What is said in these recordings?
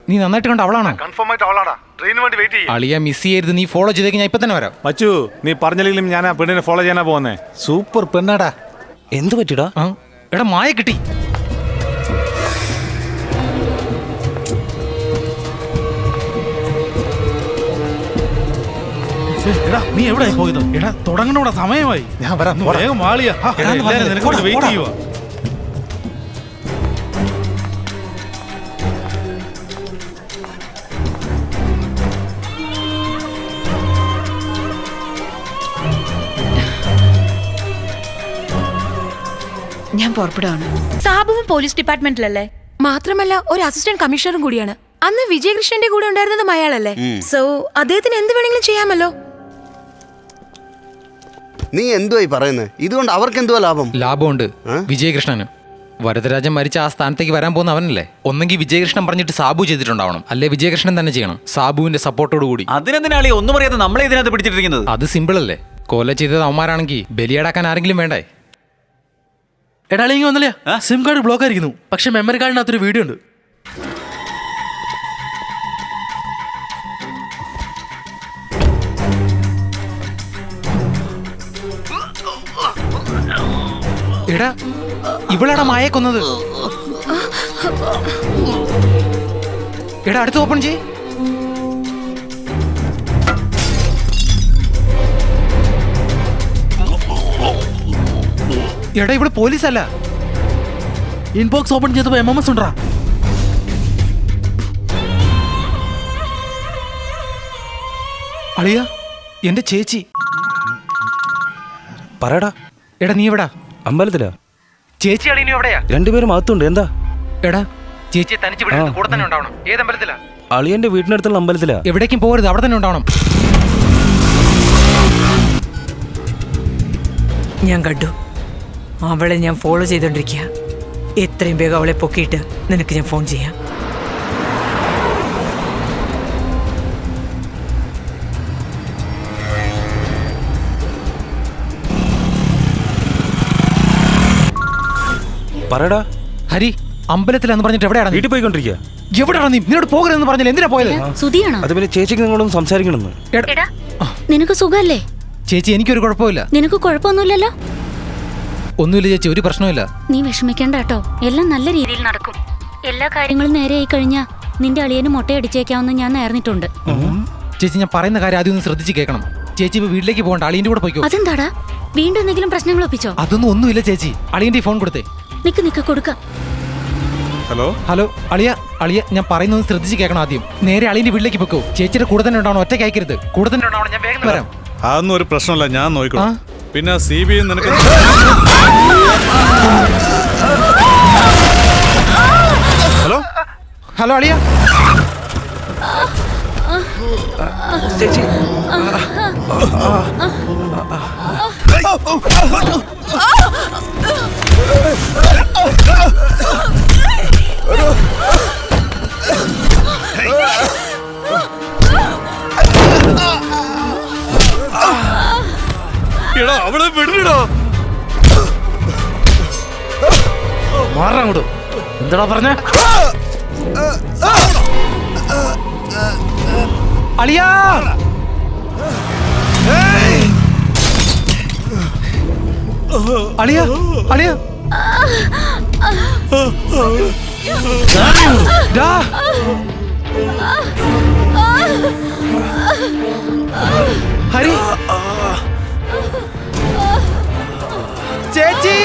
നീ നന്നായിട്ട് കണ്ട അവളാണോ? കൺഫേം ആയിട്ട് അവളാടാ. ട്രെയിനിന് വേണ്ടി വെയിറ്റ് ചെയ്യും. അളിയ മിസ് ചെയ്യരുത്. നീ ഫോളോ ചെയ്തേക്ക്, ഞാൻ ഇപ്പൊ തന്നെ വരാം. മച്ചു, നീ പറഞ്ഞില്ലെങ്കിലും ഞാൻ ആ പെണ്ണിനെ ഫോളോ ചെയ്യാനാ പോകുന്നേ. സൂപ്പർ പെണ്ണാടാ. എന്ത് പറ്റിടാ? എടാ മായ കിട്ടി. എടാ നീ എവിടെ പോയത്? എടാ തുടങ്ങണ സമയമായി. ഞാൻ വരാം. വേഗം വാളിയാ. നിനക്ക് വെയിറ്റ് ചെയ്യുവാ. ഞാൻ പുറപ്പെടുകയാണ്. സാബുവും പോലീസ് ഡിപ്പാർട്ട്മെന്റിലല്ലേ? മാത്രമല്ല ഒരു അസിസ്റ്റന്റ് കമ്മീഷണറും കൂടിയാണ്. അന്ന് വിജയകൃഷ്ണന്റെ കൂടെ ഉണ്ടായിരുന്നതും അയാളല്ലേ. സോ അദ്ദേഹത്തിന് എന്ത് വേണമെങ്കിലും ചെയ്യാമല്ലോ. നീ എന്തുവായി പറയുന്നത്? ഇതുകൊണ്ട് അവർക്ക് എന്തുവാ ലാഭം? ലാഭമുണ്ട് വിജയകൃഷ്ണന്. വരദരാജൻ മരിച്ച ആ സ്ഥാനത്തേക്ക് വരാൻ പോകുന്ന അവനല്ലേ. ഒന്നെങ്കിൽ വിജയകൃഷ്ണൻ പറഞ്ഞിട്ട് സാബു ചെയ്തിട്ടുണ്ടാവണം, അല്ലെ വിജയകൃഷ്ണൻ തന്നെ ചെയ്യണം, സാബുവിന്റെ സപ്പോർട്ടോട് കൂടി. അതിനെന്തിനാളി ഒന്നും പറയാതെ നമ്മളെ ഇതിനകത്ത് പിടിച്ചിട്ടിരിക്കുന്നത്? അത് സിമ്പിൾ അല്ലേ. കൊല ചെയ്തത് അവന്മാരാണെങ്കിൽ ബലിയാടാക്കാൻ ആരെങ്കിലും വേണ്ടേ? എടാ അല്ലെങ്കിൽ വന്നില്ല, സിം കാർഡ് ബ്ലോക്ക് ആയിരിക്കുന്നു. പക്ഷെ മെമ്മറി കാർഡിനകത്തൊരു വീഡിയോ ഉണ്ട്. എടാ ഇവളാടാ മായ കൊന്നത്. എടാ അടുത്ത് ഓപ്പൺ ചെയ്. എടാ ഇവിടെ പോലീസല്ല. ഇൻബോക്സ് ഓപ്പൺ ചെയ്തപ്പോ MMS ഉണ്ടാ. അളിയ എന്റെ ചേച്ചി. പറയടാ. എടാ നീ എവിടാ? അമ്പലത്തിലാ. ചേച്ചി അളിയനും എവിടെയാ? രണ്ടുപേരും അകത്തുണ്ട്. എന്താ? എടാ ചേച്ചിയെ തനിച്ച് വിടരുത്, കൂടെ തന്നെ ഉണ്ടാവണം. ഏത് അമ്പലത്തിലാ? അളിയന്റെ വീടിനടുത്തുള്ള അമ്പലത്തിലാ. എവിടേക്കും പോകരുത്, അവിടെ തന്നെ ഉണ്ടാവണം. ഞാൻ കണ്ടു. അവളെ ഞാൻ ഫോളോ ചെയ്തോണ്ടിരിക്കുക. എത്രയും വേഗം അവളെ പൊക്കിയിട്ട് നിനക്ക് ഞാൻ ഫോൺ ചെയ്യാം. പറയടാ. ഹരി അമ്പലത്തിലാന്ന് പറഞ്ഞിട്ട് എവിടെയാണ്? വീട്ടിൽ പോയിക്കൊണ്ടിരിക്കുക. എവിടെയാണ് നീ? നിന്നോട് പോകരുതെന്ന് പറഞ്ഞാൽ എന്തിനാ പോയത്? സുധിയാണോ? അത് പിന്നെ ചേച്ചിക്ക് നിങ്ങളൊന്നും സംസാരിക്കണമെന്ന്. നിനക്ക് സുഖല്ലേ? ചേച്ചി എനിക്കൊരു കുഴപ്പമില്ല. നിനക്ക് കുഴപ്പമൊന്നുമില്ലല്ലോ? ഒന്നുമില്ല ചേച്ചി, ഒരു പ്രശ്നമില്ല. നീ വിഷമിക്കണ്ട കേട്ടോ, എല്ലാം നല്ല രീതിയിൽ നടക്കും. എല്ലാ കാര്യങ്ങളും നേരെയായി കഴിഞ്ഞാ നിന്റെ അളിയന് മുട്ടയടിച്ചേക്കാവുന്ന ഞാൻ നേർന്നിട്ടുണ്ട്. ചേച്ചി ഞാൻ പറയുന്ന കാര്യം ആദ്യം ഒന്ന് ശ്രദ്ധിച്ച് കേൾക്കണം. ചേച്ചി ഇപ്പൊ വീട്ടിലേക്ക് പോകണ്ട, അളിയന്റെ കൂടെ പോയിക്കോ. അതെന്താടാ? വീണ്ടും എന്തെങ്കിലും പ്രശ്നങ്ങൾ ഒപ്പിച്ചോ? അതൊന്നും ഒന്നുമില്ല ചേച്ചി. അളിയന്റെ ഫോൺ കൊടുത്തേ. നിക്ക് കൊടുക്ക. ഹലോ ഹലോ അളിയ അളിയ ഞാൻ പറയുന്നത് ശ്രദ്ധിച്ച് കേൾക്കണം. ആദ്യം നേരെ അളിയന്റെ വീട്ടിലേക്ക് പോക്കോ. ചേച്ചിയുടെ കൂടെ തന്നെ ഉണ്ടാവണം, ഒറ്റയ്ക്ക് അയക്കരുത്. കൂടെ തന്നെ ഉണ്ടാവണം. ഞാൻ വേഗം വരാം. അതൊന്നും ഒരു പ്രശ്നമല്ല, ഞാൻ നോക്കിക്കോളാം. പിന്നെ CBI നിനക്ക് ഹലോ ഹലോ അളിയ. ചേച്ചി എടാ അവളെ വിടണോ? മാറാൻ അങ്ങോട്ട്. എന്താടാ പറഞ്ഞ? അളിയ അളിയ അളിയ ഹരി ചേച്ചി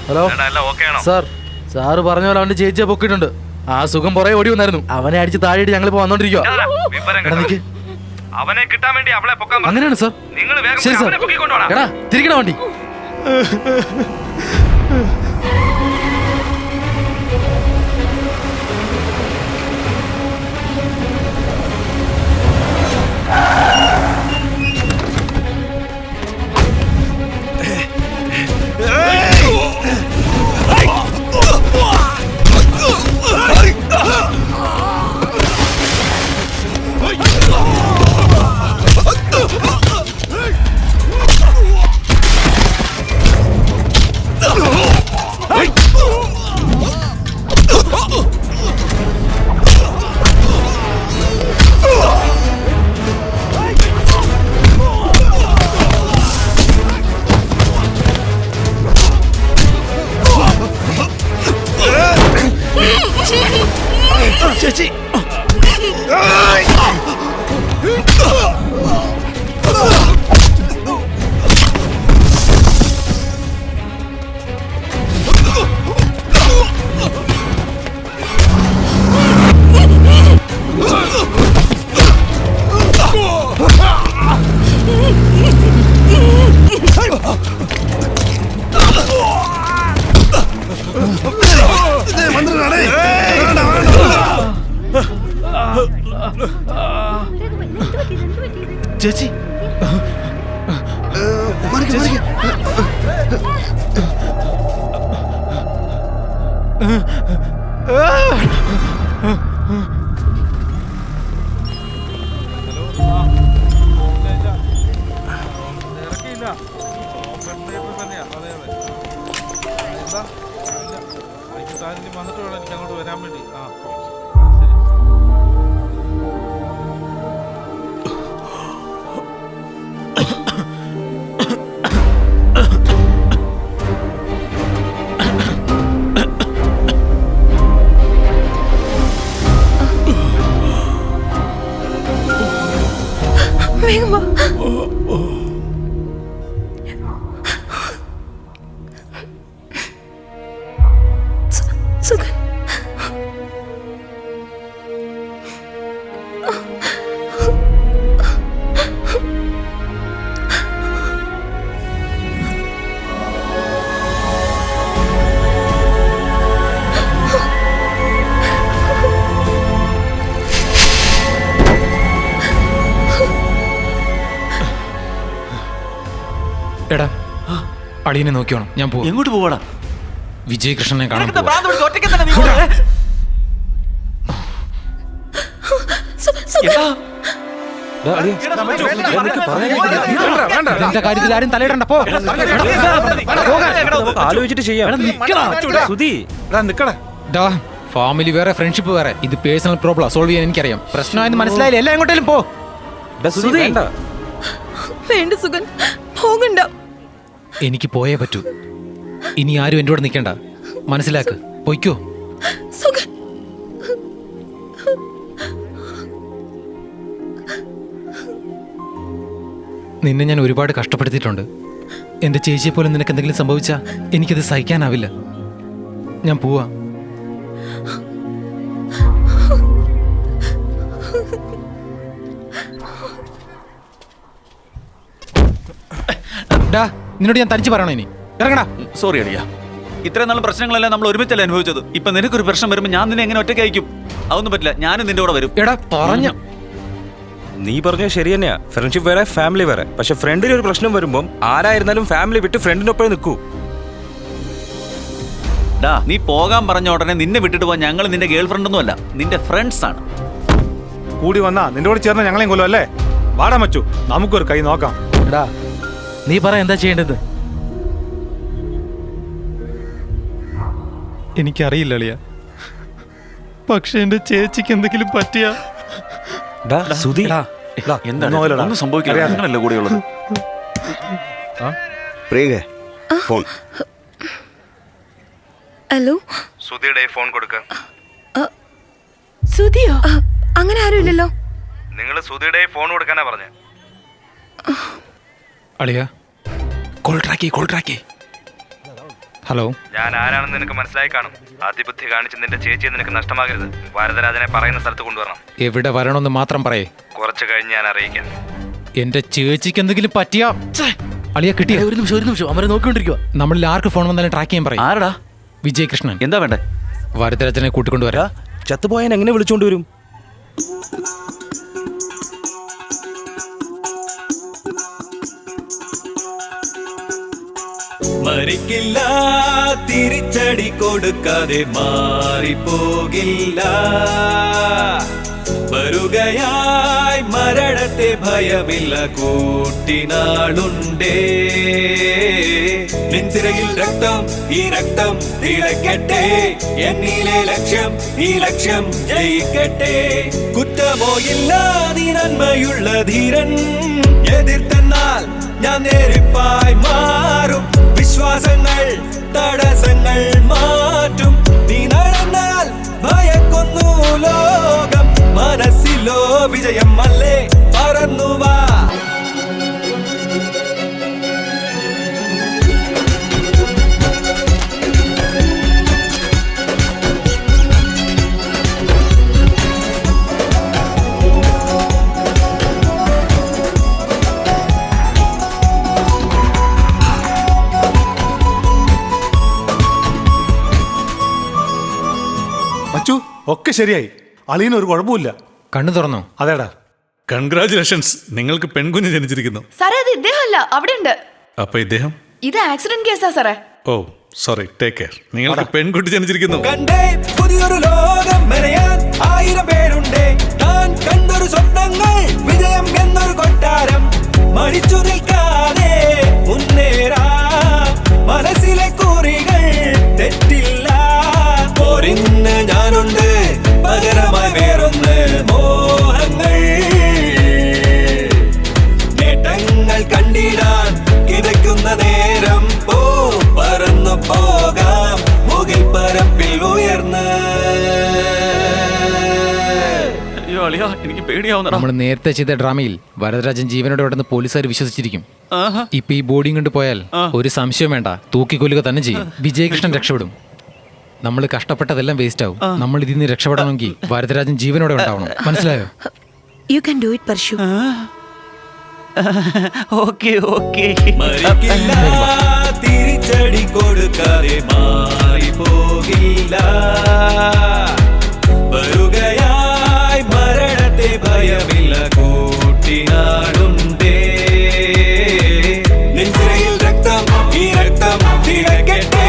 ഹലോ സാർ, സാറ് പറഞ്ഞ പോലെ അവന്റെ ചേച്ചിയെ പൊക്കിയിട്ടുണ്ട്. ആ സുഖം പുറകെ ഓടി വന്നായിരുന്നു. അവനെ അടിച്ച് താഴെയിട്ട് ഞങ്ങളിപ്പോ വന്നോണ്ടിരിക്കുക. അവനെ കിട്ടാൻ വേണ്ടി അവളെ പൊക്കാൻ അങ്ങനെയാണ് സാർ. നിങ്ങൾ വേഗം ശരി സാർ. അവനെ പൊക്കിക്കൊണ്ടുപോടാ. എടാ തിരിക്കണ വണ്ടി. ചേച്ചി ചേച്ചി വന്നിട്ട് വേണം എനിക്ക് അങ്ങോട്ട് വരാൻ വേണ്ടി. വേഗം വാ. സുഖൻ എടാ അളിയനെ നോക്കിയോണം, ഞാൻ പോവാം. എങ്ങോട്ട് പോവാടാ? വിജയകൃഷ്ണനെ കാണാൻ നിനക്കെന്താ പോവാ. ഭ്രാന്ത് പിടിച്ച് ഒറ്റയ്ക്ക് തന്നെ നീ പോണേ? എടാ, ഇതിന്റെ കാര്യത്തിൽ ആരും തലയിടണ്ട. പോ. ആലോചിച്ചിട്ട് ചെയ്യാം. സുധി ഡാ, ഫാമിലി വേറെ ഫ്രണ്ട്ഷിപ്പ് വേറെ. ഇത് പേഴ്സണൽ പ്രോബ്ലം സോൾവ് ചെയ്യാൻ എനിക്കറിയാം. പ്രശ്നമായെന്ന് മനസ്സിലായില്ല. എല്ലാം എങ്ങോട്ടേലും പോ. സുധി വേണ്ട. വേണ്ട സുഖൻ, പോകണ്ട. എനിക്ക് പോയേ പറ്റൂ. ഇനി ആരും എൻ്റെ കൂടെ നിൽക്കണ്ട. മനസ്സിലാക്ക്. പൊയ്ക്കോ. സുഖൻ, നിന്നെ ഞാൻ ഒരുപാട് കഷ്ടപ്പെടുത്തിയിട്ടുണ്ട്. എൻ്റെ ചേച്ചിയെ പോലെ നിനക്ക് എന്തെങ്കിലും സംഭവിച്ചാൽ എനിക്കത് സഹിക്കാനാവില്ല. ഞാൻ പോവാ. ഡാ, നിന്നോട് ഞാൻ തനിച്ച് പറയണോ? ഇനി ഇറങ്ങടാ. സോറി അളിയ. ഇത്രയും നല്ല പ്രശ്നങ്ങളെല്ലാം നമ്മൾ ഒരുമിച്ചല്ലേ അനുഭവിച്ചത്. ഇപ്പൊ നിനക്കൊരു പ്രശ്നം വരുമ്പോൾ ഞാൻ നിന്നെ എങ്ങനെ ഒറ്റയ്ക്ക് അയക്കും? അതൊന്നും പറ്റില്ല. ഞാനും നിന്റെ കൂടെ വരും. എടാ പറഞ്ഞ നീ പറഞ്ഞത് ശരി തന്നെയാ. ഫ്രണ്ട്ഷിപ്പ് വേറെ, ഫാമിലി വേറെ. പക്ഷെ ഫ്രണ്ടിന് ഒരു പ്രശ്നം വരുമ്പോൾ ആരായിരുന്നാലും ഫാമിലി വിട്ട് ഫ്രണ്ടിനൊപ്പം നിൽക്കൂ. ഡാ, നീ പോകാൻ പറഞ്ഞ ഉടനെ നിന്നെ വിട്ടിട്ട് പോകാൻ ഞങ്ങൾ നിന്റെ ഗേൾ ഫ്രണ്ട് ഒന്നും അല്ല, നിന്റെ ഫ്രണ്ട്സ് ആണ്. കൂടി വന്നാ നിന്റെ കൂടെ ചേർന്ന് ഞങ്ങളെയും കൊല്ലും അല്ലേ? വാടാ മച്ചു, നമുക്കൊരു കൈ നോക്കാം. എടാ നീ പറ എന്താ ചെയ്യേണ്ടത്? എനിക്കറിയില്ല അളിയ. പക്ഷെ എൻ്റെ ചേച്ചിക്ക് എന്തെങ്കിലും പറ്റിയ സുധി എന്താണ്? ഒന്നും സംഭവിക്കില്ല. ഞങ്ങളല്ലേ കൂടെയുള്ളത്. പ്രിയങ്കേ, ഫോൺ. ഹലോ, സുധിയുടെ ഫോൺ കൊടുക്ക. സുധിയോ? അങ്ങനെ ആരും ഇല്ലല്ലോ. നിങ്ങൾ സുധിയുടെ ഫോൺ കൊടുക്കാനാ പറഞ്ഞ. അളിയ, കോൾ ട്രാക്കി. ഹലോ, ഞാൻ ആരാണെന്ന് നിനക്ക് മനസ്സിലായി കാണും. അതിബുദ്ധി കാണിച്ച് നിന്റെ ചേച്ചിയെ നിനക്ക് നഷ്ടമാകരുത്. വരദരാജനെ പറയുന്ന സ്ഥലത്ത് കൊണ്ടുവരണം. എവിടെ വരണമെന്ന് മാത്രം പറയേ. കുറച്ച് കഴിഞ്ഞ് ഞാൻ അറിയിക്കാം. എന്റെ ചേച്ചിക്ക് എന്തെങ്കിലും പറ്റിയാ അളിയ കിട്ടിയ. ഒരു നിമിഷം അവരെ നോക്കിക്കൊണ്ടിരിക്കുക. നമ്മളിൽ ആർക്ക് ഫോൺ വന്നാലും ട്രാക്ക് ചെയ്യാൻ പറയും. ആരടാ? വിജയകൃഷ്ണൻ. എന്താ വേണ്ടേ? വരദരാജനെ കൂട്ടിക്കൊണ്ടുവരാ. ചത്തുപോയാൻ എങ്ങനെ വിളിച്ചോണ്ട് വരും? മരിക്കില്ല, തിരിച്ചടി കൊടുക്കാതെ മാറിപ്പോകില്ല. വരുകയായി മരണത്തെ ഭയമില്ല, കൂട്ടിനാളുണ്ടേ. നെഞ്ചിരയിൽ രക്തം, ഈ രക്തം തിളക്കട്ടെ. എന്നിലെ ലക്ഷ്യം, ഈ ലക്ഷ്യം ജയിക്കട്ടെ. കുറ്റമോ ഇല്ല, നീ നന്മയുള്ള ധീരൻ. എതിർത്തെന്നാൽ ഞാൻ നേരിപ്പായി മാറും. വിശ്വാസങ്ങൾ തടസ്സങ്ങൾ മാറ്റും. നീ നടന്നാൽ ഭയക്കൊന്നു ലോകം. മനസ്സിലോ വിജയം അല്ലേ, പറന്നുവാ. മച്ചു ഒക്കെ ശരിയായി. അളിയന് ഒരു കുഴപ്പമില്ല. കണ്ണു തുറന്നോ? അതേടാ. കൺഗ്രാചുലേഷൻസ്, നിങ്ങൾക്ക് പെൺകുഞ്ഞ് ജനിച്ചിരിക്കുന്നു. സാറേ അത് ഇദ്ദേഹമല്ല, അവിടെ ഉണ്ട്. അപ്പൊ ഇദ്ദേഹം? ഇത് ആക്സിഡന്റ് കേസാ സാറേ. ഓ സോറി, ടേക്ക് കെയർ. നിങ്ങൾക്ക് പെൺകുട്ടി ജനിച്ചിരിക്കുന്നു. കണ്ടേ പുതിയൊരു ലോകം മെനയാൻ 1000 പേരുണ്ട്. ഞാൻ കണ്ടൊരു സ്വപ്നങ്ങൾ, വിജയം എന്നൊരു കൊട്ടാരം. മടിച്ചു നിൽക്കാതെ മുന്നേറാ. മനസ്സിലെ കുറികൾ തെറ്റില്ല. പോരിന്ന് ഞാനുണ്ട്, പകരമായി വേറൊന്ന് മോഹങ്ങൾ. നേട്ടങ്ങൾ കണ്ടിടാൻ കിതയ്ക്കുന്ന നേരം പോ. പറന്നു പോകാം മുകിൽ പരപ്പിൽ ഉയർന്ന്. അയ്യോ അളിയാ, എനിക്ക് പേടിയാവുന്നടാ. നമ്മൾ നേരത്തെ ചെയ്ത ഡ്രാമയിൽ വരദരാജൻ ജീവനോടെ ഉണ്ടെന്ന് പോലീസുകാർ വിശ്വസിച്ചിരിക്കും. ഇപ്പൊ ഈ ബോഡിയും കൊണ്ട് പോയാൽ ഒരു സംശയം വേണ്ട, തൂക്കിക്കൊല്ലുക തന്നെ ചെയ്യും. വിജയകൃഷ്ണൻ രക്ഷപ്പെടും. നമ്മൾ കഷ്ടപ്പെട്ടതെല്ലാം വേസ്റ്റ് ആവും. നമ്മൾ ഇതിൽ നിന്ന് രക്ഷപ്പെടണമെങ്കിൽ വരദരാജൻ ജീവനോടെ ഉണ്ടാവണം. മനസ്സിലായോ? You can do it Parshu. Okay okay. മരിക്കില്ല, തിരിച്ചടി കൊടുക്കാതെ മാറിപ്പോകില്ല. വരുകയായി മരണത്തെ ഭയമില്ല, കൂട്ടിനാളുണ്ടേ. നെഞ്ചിരയിൽ രക്തം, ഈ രക്തം തിളക്കട്ടെ.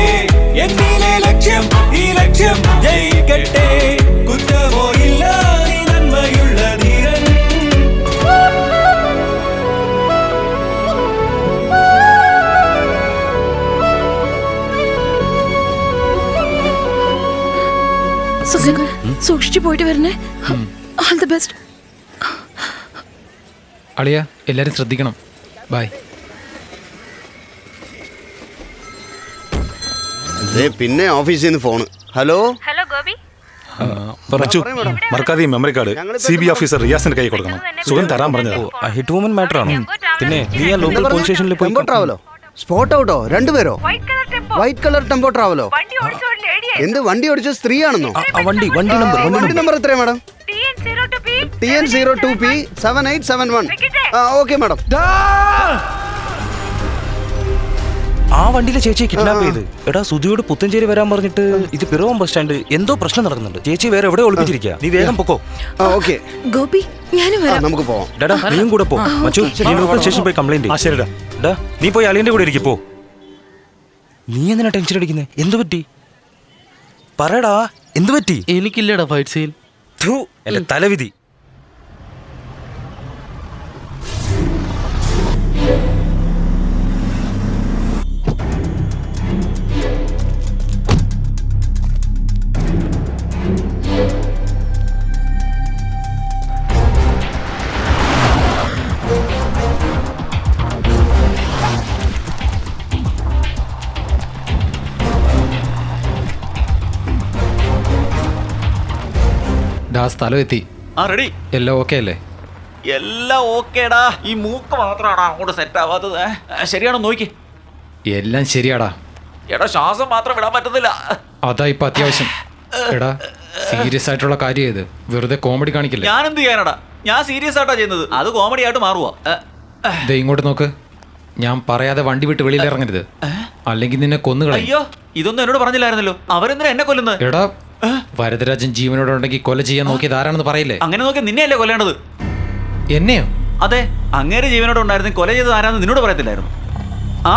എന്നിലെ ലക്ഷ്യം, ഈ ലക്ഷ്യം ജയിക്കട്ടെ. കുറ്റമോ ഇല്ല, നീ നന്മയുള്ള ധീരൻ. സൂക്ഷിച്ചു പോയിട്ട് വരണേ. All the best. അളിയ എല്ലാരും ശ്രദ്ധിക്കണം. ബൈ. പിന്നെ ഓഫീസിൽ നിന്ന് ഫോണ്. Hello hello Gopi. മച്ചു, മറക്കാതെ ഈ മെമ്മറി കാർഡ് CB ഓഫീസർ റിയാസിന്റെ കൈ കൊടുക്കണം. സുഖം തരാൻ പറഞ്ഞത്. ഹിറ്റ് വുമൻ മാറ്റർ ആണ്. പിന്നെ നീ ആ ലോക്കൽ പോലീസ് സ്റ്റേഷനിൽ പോയി. ട്രാവലോ സ്പോട്ട് ഔട്ടോ 2 പേരോ? വൈറ്റ് കളർ ടെമ്പോ ട്രാവലോ? എന്ത് വണ്ടി ഓടിച്ച സ്ത്രീയാണെന്നോ? വണ്ടി നമ്പർ എത്രയാ മാഡം? TN02P 7871. Okay madam. ആ വണ്ടിയിലെ ചേച്ചിയെ കിഡ്നാപ്പ് ചെയ്ത്. എടാ സുധിയോട് പുത്തഞ്ചേരി വരാൻ പറഞ്ഞിട്ട് ഇത് പിറവം ബസ് സ്റ്റാൻഡ് എന്തോ പ്രശ്നം നടക്കുന്നുണ്ട്. ചേച്ചി വേറെ എവിടെ ഒളിപ്പിച്ചിരിക്കുക. നീ വേഗം പൊക്കോ. ഓക്കെ ഗോപി, ഞാനും വരാം. നമുക്ക് പോവാം. ഡാ നീയും കൂടെ പോ. മച്ചു, നീ ലോക്കൽ സ്റ്റേഷനിൽ പോയി കംപ്ലൈന്റ്. ശരിടാ. ഡാ നീ പോയി അളിയന്റെ കൂടെ ഇരിക്കും. പോ. നീ എന്തിനാ ടെൻഷൻ അടിക്കുന്നേ? എന്തു പറ്റി? പറയടാ, എന്തു പറ്റി? എനിക്കില്ലടാ ഫൈറ്റ് സീൻ. എന്റെ തലവിധി. സ്ഥലം എത്തി. റെഡി. എല്ലാം ഓക്കെ അല്ലേ? എല്ലാം ഓക്കേടാ. ഈ മൂക്ക് മാത്രമാണ് അങ്ങോട്ട് സെറ്റ് ആവാത്തത്. ശരിയാണോ നോക്കി? എല്ലാം ശരിയാടാ. എടാ ശ്വാസം മാത്രം വിടാൻ പറ്റുന്നില്ല. അതാ ഇപ്പൊ അത്യാവശ്യം. എടാ സീരിയസ് ആയിട്ടുള്ള കാര്യം ഇത്, വെറുതെ കോമഡി കാണിക്കില്ല. ഞാൻ എന്ത് ചെയ്യാനടാ? ഞാൻ സീരിയസ് ആയിട്ടാ ചെയ്യുന്നത്, അത് കോമഡി ആയിട്ട് മാറുവാ. ദേ ഇങ്ങോട്ട് നോക്ക്, ഞാൻ പറയാതെ വണ്ടി വിട്ട് വെളിയിൽ ഇറങ്ങരുത്, അല്ലെങ്കിൽ നിന്നെ കൊന്നുകളയും. അയ്യോ, ഇതൊന്നും എന്നോട് പറഞ്ഞില്ലായിരുന്നല്ലോ. അവരെന്തിനാ എന്നെ കൊല്ലുന്നത്? എടാ വരദരാജൻ ജീവനോടെ ഉണ്ടെങ്കിൽ കൊല ചെയ്യാൻ നോക്കിയത് ആരാണെന്ന് പറയില്ലേ? അങ്ങനെ നോക്കി നിന്നെയല്ലേ കൊല്ലേണ്ടത്? എന്നെയോ? അതെ, അങ്ങേര് ജീവനോടെ ഉണ്ടായിരുന്നു, കൊല ചെയ്തത് ആരാന്ന് നിന്നോട് പറയത്തില്ലായിരുന്നു? ആ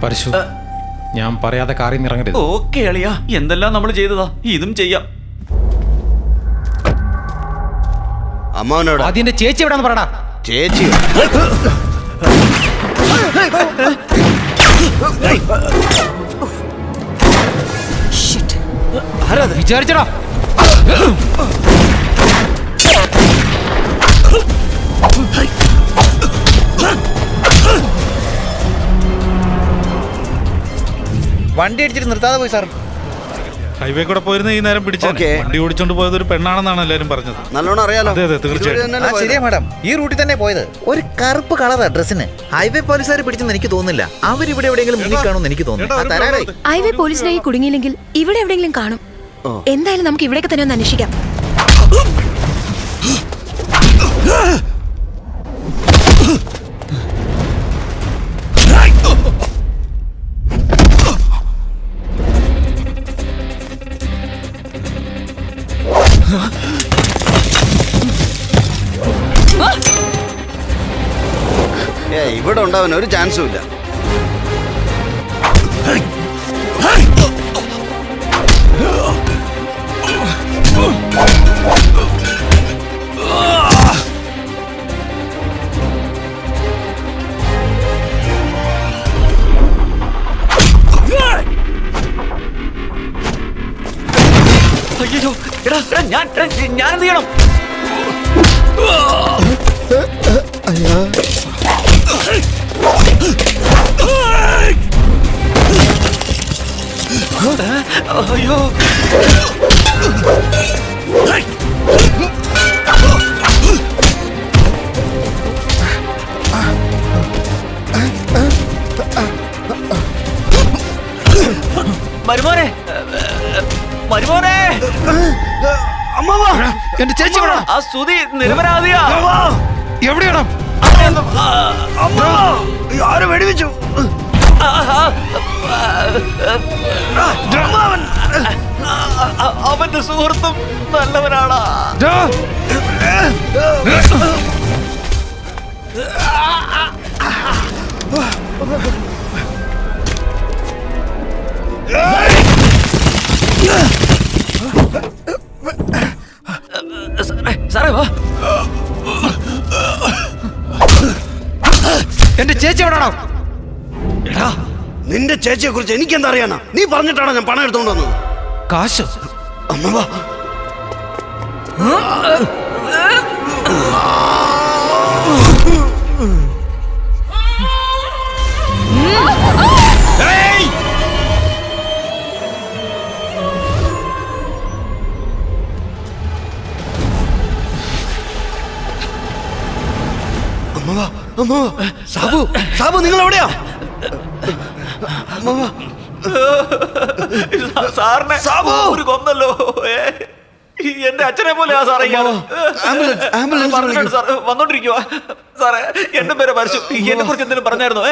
പരശു, ഞാൻ പറയാതെ കാറിൽ നിന്ന് ഇറങ്ങരുത്. ഓക്കെ അളിയാ, എന്തെല്ലാം നമ്മൾ ചെയ്തതാ, ഇതും ചെയ്യാം. അമ്മാവനോട് ആദ്യം എന്റെ ചേച്ചി എവിടെയാന്ന് പറടാ. ചേച്ചി വിചാരിച്ചടാ. വണ്ടി അടിച്ചിട്ട് നിർത്താതെ പോയി സാർ. ഹൈവേ കൂടെ പോയിരുന്ന ഈ നേരം പിടിച്ചു. വണ്ടി ഓടിച്ചോണ്ട് പോയത് ഒരു പെണ്ണാണെന്നാണ് എല്ലാരും പറഞ്ഞത്. നല്ലോണം അറിയാലോ. അതെ അതെ തീർച്ചയായിട്ടും. ശരിയാ മാഡം, ഈ റൂട്ടിൽ തന്നെ പോയത്. ഒരു കറുപ്പ് കളറാ ഡ്രസ്സിന്. ഹൈവേ പോലീസുകാർ പിടിച്ചെന്ന് എനിക്ക് തോന്നുന്നില്ല. അവരിവിടെ എവിടെയെങ്കിലും മുന്നിൽ കാണുമെന്ന് എനിക്ക് തോന്നുന്നു. ഹൈവേ പോലീസിനായി കുടുങ്ങിയില്ലെങ്കിൽ ഇവിടെ എവിടെയെങ്കിലും കാണും. എന്തായാലും നമുക്ക് ഇവിടേക്ക് തന്നെ ഒന്ന് അന്വേഷിക്കാം. ഇവിടെ ഉണ്ടാവാൻ ഒരു ചാൻസും ഇല്ല. അയ്യോ, എടാ ഞാൻ എന്ത് ചെയ്യണം? അയ്യോ, മരുമോനെ, മരുമോനെ, എന്റെ ചേച്ചി ആ സ്തുതി നിരപരാധിയാ. എവിടെയാണോ? ആരും വെടിവെച്ചു. അവന്റെ സുഹൃത്തും നല്ലവനാടാ. സാറേ വാ. എന്റെ ചേച്ചി എവിടെയാണോ? എടാ, നിന്റെ ചേച്ചിയെ കുറിച്ച് എനിക്ക് എന്താ അറിയാനാ? നീ പറഞ്ഞിട്ടാണോ ഞാൻ പണം എടുത്തോണ്ട് വന്നത്? കാശ്? അമ്മവാ, സാബു, സാബു നിങ്ങൾ എവിടെയാ? സാറിനെ ഒരു കൊന്നല്ലോ. എന്റെ അച്ഛനെ പോലെയാ സാറേ. വന്നോണ്ടിരിക്കുവാ സാറേ. എന്റെ പേരെ പരശു. എന്നെ കുറിച്ച് എന്തെങ്കിലും പറഞ്ഞായിരുന്നോ?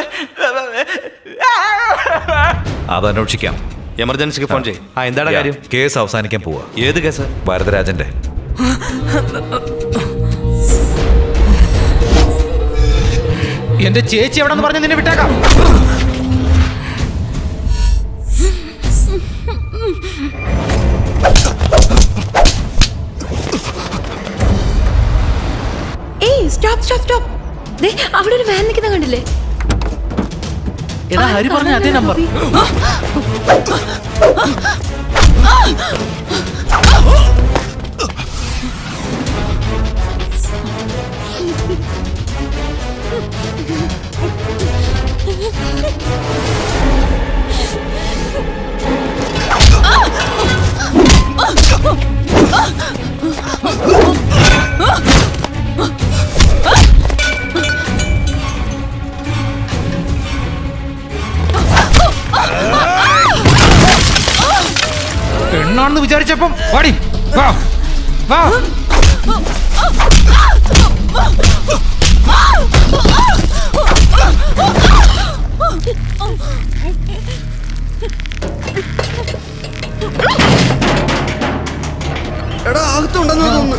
അത് അന്വേഷിക്കാം. എമർജൻസിക്ക് ഫോൺ ചെയ്യും. എന്താണ് കാര്യം? കേസ് അവസാനിക്കാൻ പോവാ. ഏത് കേസ്? വരദരാജന്റെ. എന്റെ ചേച്ചി എവിടെന്ന് പറഞ്ഞ് നിന്നെ വിട്ടേക്കാം. ഏയ് സ്റ്റോപ്പ് സ്റ്റോപ്പ് സ്റ്റോപ്പ്. ദേ അവിടെ ഒരു വാൻ നിൽക്കുന്ന കണ്ടില്ലേ? എടാ ഹരി പറഞ്ഞ അതേ നമ്പർ. പെണ്ണാണെന്ന് വിചാരിച്ചപ്പം വാടി വാ വാ. എടാ അകത്തുണ്ടെന്ന് തോന്നുന്നു.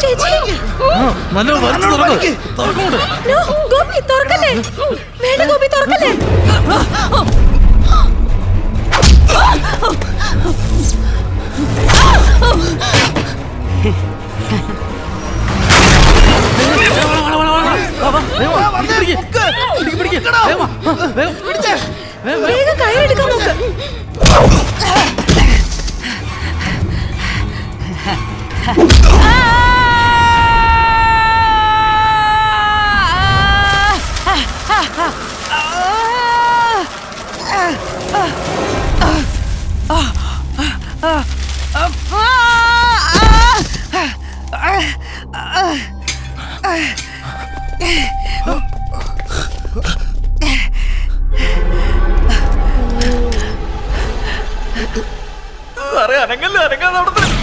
ചേച്ചി No, ഗോപി തുറക്കല്ലേ, വേണ്ട ഗോപി തുറക്കല്ലേ. വേഗം കയറെടുക്കാൻ നോക്ക്. സാറേ അനങ്ങല്ല, അനങ്ങാതെ അവിടെ തന്നെ.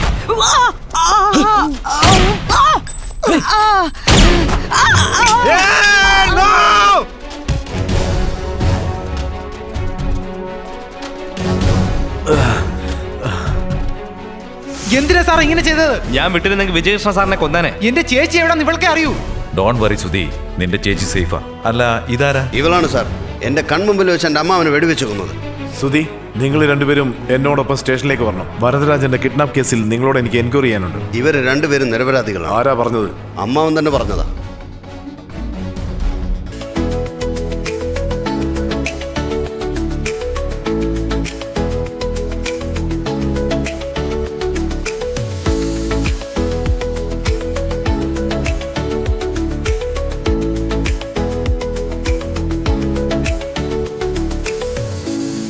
എന്തിനാ സാർ ഇങ്ങനെ ചെയ്തത്? ഞാൻ വിട്ടിരുന്നെങ്കിൽ വിജയകൃഷ്ണ സാറിനെ കൊന്നാനെ. എന്റെ ചേച്ചി എവിടെന്ന് ഇവൾക്കേ അറിയൂ. ഡോൺ വറി സുധി, നിന്റെ ചേച്ചി സേഫാ. അല്ല ഇതാരാ? ഇവളാണ് സാർ എന്റെ കൺമുമ്പിൽ വെച്ച് എന്റെ അമ്മ അവനെ വെടിവെച്ച് കൊന്നത്. സുധി, നിങ്ങൾ രണ്ടുപേരും എന്നോടൊപ്പം സ്റ്റേഷനിലേക്ക് വരണം. വരദരാജന്റെ കിഡ്നാപ്പ് കേസിൽ നിങ്ങളോട് എനിക്ക് എൻക്വയറി ചെയ്യാനുണ്ട്. ഇവര് രണ്ടുപേരും നിരപരാധികളാണ്. ആരാ പറഞ്ഞത്? അമ്മാവൻ തന്നെ പറഞ്ഞതാ.